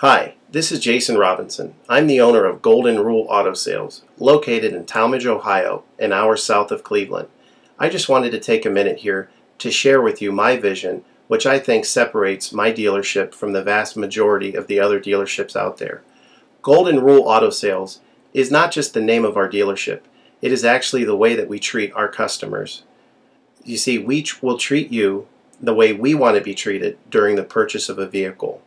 Hi, this is Jason Robinson. I'm the owner of Golden Rule Auto Sales, located in Tallmadge, Ohio, an hour south of Cleveland. I just wanted to take a minute here to share with you my vision, which I think separates my dealership from the vast majority of the other dealerships out there. Golden Rule Auto Sales is not just the name of our dealership, it is actually the way that we treat our customers. You see, we will treat you the way we want to be treated during the purchase of a vehicle.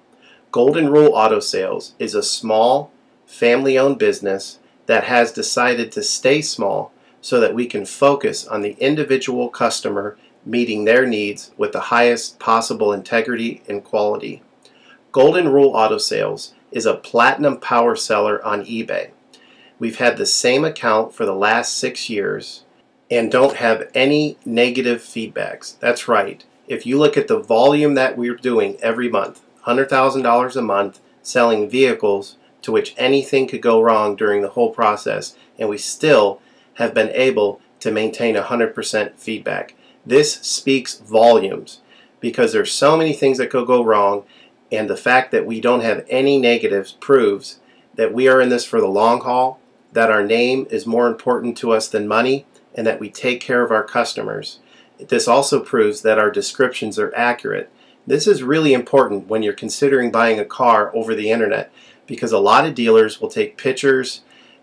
Golden Rule Auto Sales is a small, family-owned business that has decided to stay small so that we can focus on the individual customer meeting their needs with the highest possible integrity and quality. Golden Rule Auto Sales is a platinum power seller on eBay. We've had the same account for the last 6 years and don't have any negative feedbacks. That's right. If you look at the volume that we're doing every month, $100,000 a month selling vehicles to which anything could go wrong during the whole process, and we still have been able to maintain 100% feedback. This speaks volumes because there's so many things that could go wrong, and the fact that we don't have any negatives proves that we are in this for the long haul, that our name is more important to us than money, and that we take care of our customers. This also proves that our descriptions are accurate. This is really important when you're considering buying a car over the internet, because a lot of dealers will take pictures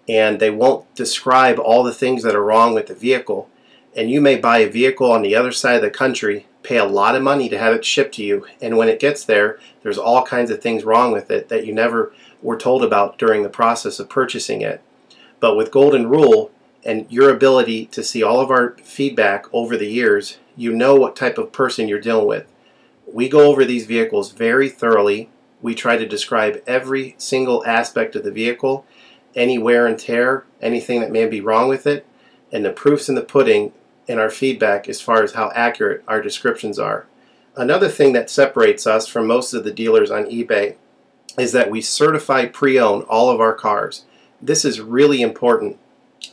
and they won't describe all the things that are wrong with the vehicle, and you may buy a vehicle on the other side of the country, pay a lot of money to have it shipped to you, and when it gets there, there's all kinds of things wrong with it that you never were told about during the process of purchasing it. But with Golden Rule and your ability to see all of our feedback over the years, you know what type of person you're dealing with. We go over these vehicles very thoroughly. We try to describe every single aspect of the vehicle, any wear and tear, anything that may be wrong with it, and the proof's in the pudding in our feedback as far as how accurate our descriptions are. Another thing that separates us from most of the dealers on eBay is that we certify pre-owned all of our cars. This is really important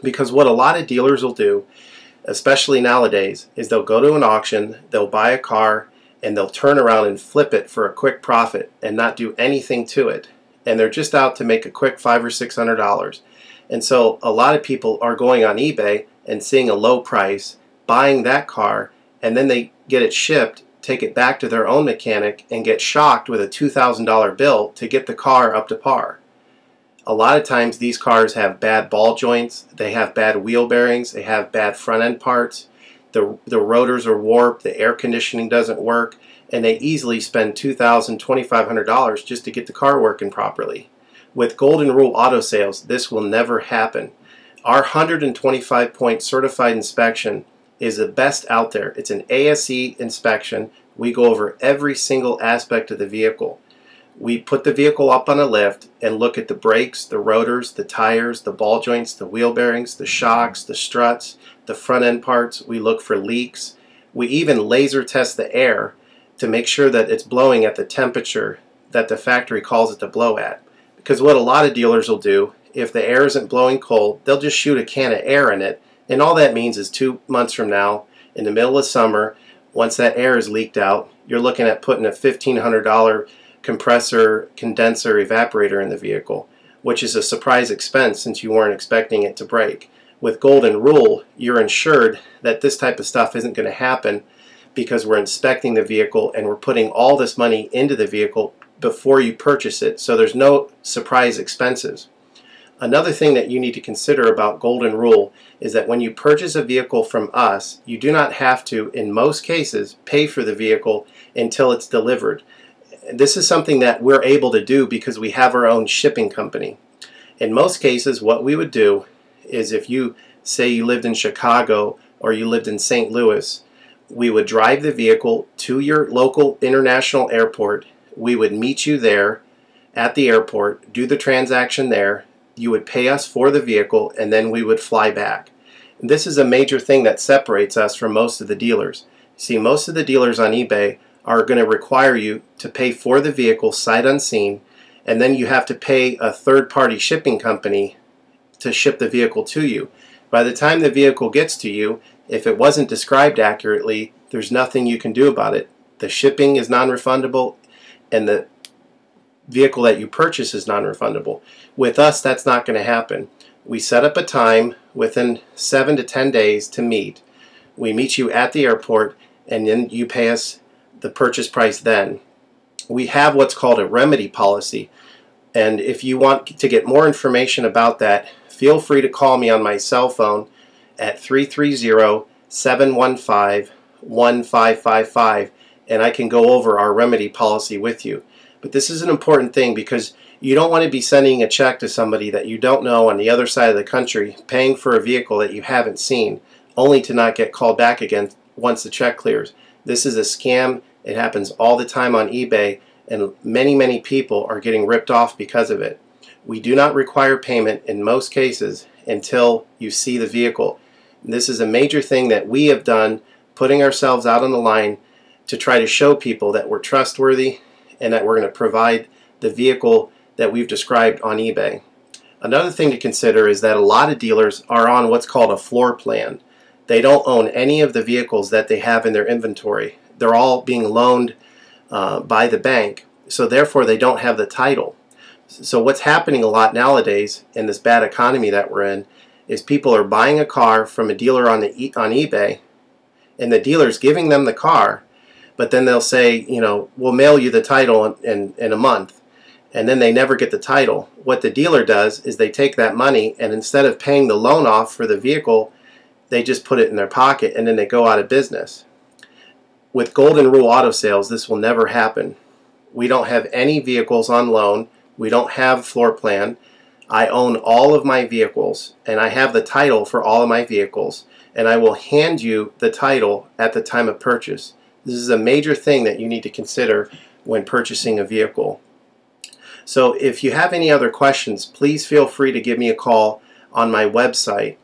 because what a lot of dealers will do, especially nowadays, is they'll go to an auction, they'll buy a car, and they'll turn around and flip it for a quick profit and not do anything to it. And they're just out to make a quick $500 or $600. And so a lot of people are going on eBay and seeing a low price, buying that car, and then they get it shipped, take it back to their own mechanic, and get shocked with a $2,000 bill to get the car up to par. A lot of times these cars have bad ball joints, they have bad wheel bearings, they have bad front end parts. The rotors are warped, the air conditioning doesn't work, and they easily spend $2,000, $2,500 just to get the car working properly. With Golden Rule Auto Sales, this will never happen. Our 125-point certified inspection is the best out there. It's an ASE inspection. We go over every single aspect of the vehicle. We put the vehicle up on a lift and look at the brakes, the rotors, the tires, the ball joints, the wheel bearings, the shocks, the struts, the front end parts. We look for leaks. We even laser test the air to make sure that it's blowing at the temperature that the factory calls it to blow at. Because what a lot of dealers will do, if the air isn't blowing cold, they'll just shoot a can of air in it, and all that means is 2 months from now, in the middle of summer, once that air is leaked out, you're looking at putting a $1,500 compressor, condenser, evaporator in the vehicle, which is a surprise expense since you weren't expecting it to break. With Golden Rule, you're ensured that this type of stuff isn't going to happen because we're inspecting the vehicle and we're putting all this money into the vehicle before you purchase it, so there's no surprise expenses. Another thing that you need to consider about Golden Rule is that when you purchase a vehicle from us, you do not have to, in most cases, pay for the vehicle until it's delivered. This is something that we're able to do because we have our own shipping company. In most cases, what we would do is if you say you lived in Chicago or you lived in St. Louis, we would drive the vehicle to your local international airport. We would meet you there at the airport, do the transaction there. You would pay us for the vehicle, and then we would fly back. And this is a major thing that separates us from most of the dealers. See, most of the dealers on eBay are going to require you to pay for the vehicle sight unseen, and then you have to pay a third-party shipping company to ship the vehicle to you. By the time the vehicle gets to you, if it wasn't described accurately, there's nothing you can do about it. The shipping is non-refundable, and the vehicle that you purchase is non-refundable. With us, that's not going to happen. We set up a time within 7 to 10 days to meet. We meet you at the airport, and then you pay us the purchase price then. We have what's called a remedy policy, and if you want to get more information about that, feel free to call me on my cell phone at 330-715-1555, and I can go over our remedy policy with you. But this is an important thing because you don't want to be sending a check to somebody that you don't know on the other side of the country, paying for a vehicle that you haven't seen, only to not get called back again once the check clears. This is a scam. It happens all the time on eBay, and many people are getting ripped off because of it. We do not require payment in most cases until you see the vehicle. And this is a major thing that we have done, putting ourselves out on the line to try to show people that we're trustworthy and that we're going to provide the vehicle that we've described on eBay. Another thing to consider is that a lot of dealers are on what's called a floor plan. They don't own any of the vehicles that they have in their inventory. They're all being loaned by the bank, so therefore they don't have the title. So what's happening a lot nowadays in this bad economy that we're in is people are buying a car from a dealer on eBay, and the dealer's giving them the car, but then they'll say, you know, we'll mail you the title in a month, and then they never get the title. What the dealer does is they take that money, and instead of paying the loan off for the vehicle, they just put it in their pocket, and then they go out of business. With Golden Rule Auto Sales, this will never happen. We don't have any vehicles on loan. We don't have floor plan. I own all of my vehicles, and I have the title for all of my vehicles, and I will hand you the title at the time of purchase. This is a major thing that you need to consider when purchasing a vehicle. So if you have any other questions, please feel free to give me a call on my website.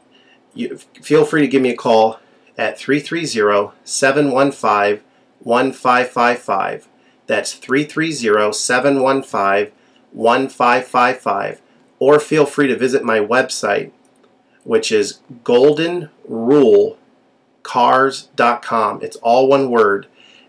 Feel free to give me a call at 330-715-1555. That's 330-715-1555. Or feel free to visit my website, which is goldenrulecars.com. It's all one word,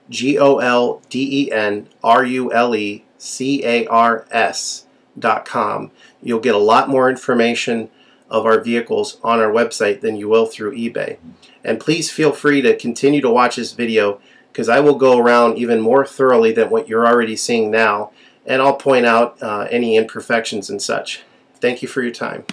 goldenrulecars.com. You'll get a lot more information of our vehicles on our website than you will through eBay. And please feel free to continue to watch this video, because I will go around even more thoroughly than what you're already seeing now, and I'll point out any imperfections and such. Thank you for your time.